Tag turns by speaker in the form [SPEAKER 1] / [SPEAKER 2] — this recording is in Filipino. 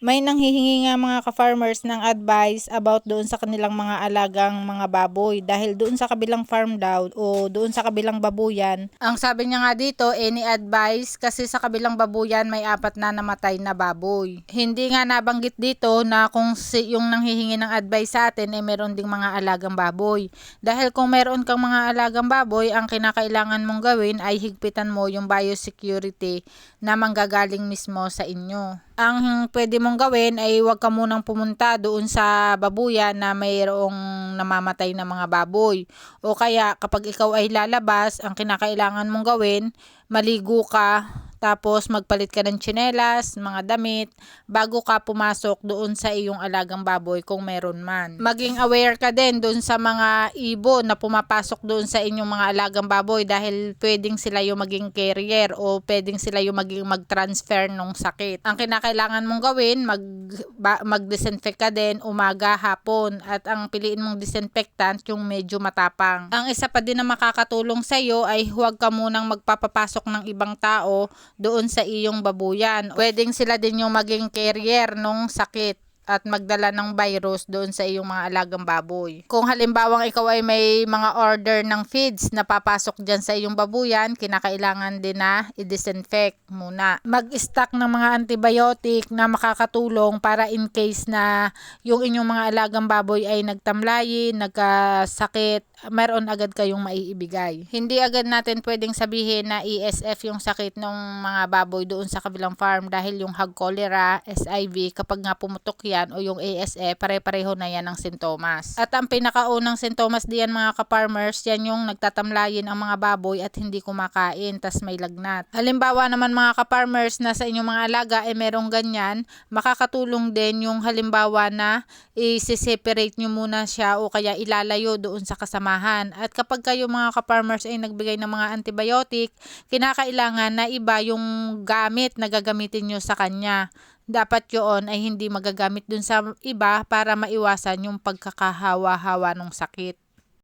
[SPEAKER 1] May nanghihingi nga mga ka-farmers ng advice about doon sa kanilang mga alagang mga baboy dahil doon sa kabilang farm daw o doon sa kabilang babuyan. Ang sabi niya nga dito, any advice kasi sa kabilang babuyan may 4 na namatay na baboy. Hindi nga nabanggit dito na kung yung nanghihingi ng advice sa atin ay meron ding mga alagang baboy. Dahil kung meron kang mga alagang baboy, ang kinakailangan mong gawin ay higpitan mo yung biosecurity na manggagaling mismo sa inyo. Ang pwede mong gawin ay huwag ka munang pumunta doon sa babuyan na mayroong namamatay na mga baboy. O kaya kapag ikaw ay lalabas, ang kinakailangan mong gawin, maligo ka, tapos magpalit ka ng tsinelas, mga damit, bago ka pumasok doon sa iyong alagang baboy kung meron man. Maging aware ka din doon sa mga ibon na pumapasok doon sa inyong mga alagang baboy dahil pwedeng sila yung maging carrier o pwedeng sila yung maging mag-transfer ng sakit. Ang kinakailangan mong gawin, mag-disinfect ka din umaga, hapon, at ang piliin mong disinfectant yung medyo matapang. Ang isa pa din na makakatulong sa iyo ay huwag ka munang magpapapasok ng ibang tao doon sa iyong babuyan. Pwedeng sila din yung maging carrier nung sakit at magdala ng virus doon sa iyong mga alagang baboy. Kung halimbawang ikaw ay may mga order ng feeds na papasok dyan sa iyong babuyan, kinakailangan din na i-disinfect muna. Mag-stock ng mga antibiotic na makakatulong para in case na yung inyong mga alagang baboy ay nagtamlayin, nagkasakit, meron agad kayong maiibigay. Hindi agad natin pwedeng sabihin na ESF yung sakit ng mga baboy doon sa kabilang farm dahil yung hog cholera, SIV, kapag nga pumutok yan o yung ASF, pare-pareho na yan ng sintomas. At ang pinakaunang sintomas diyan mga ka-farmers, yan yung nagtatamlayin ang mga baboy at hindi kumakain, tas may lagnat. Halimbawa naman mga ka-farmers na sa inyong mga alaga ay merong ganyan, makakatulong din yung halimbawa na i-separate nyo muna siya o kaya ilalayo doon sa kasamahan. At kapag kayo mga ka-farmers ay nagbigay ng mga antibiotic, kinakailangan na iba yung gamit na gagamitin nyo sa kanya. Dapat yun ay hindi magagamit dun sa iba para maiwasan yung pagkakahawa-hawa ng sakit.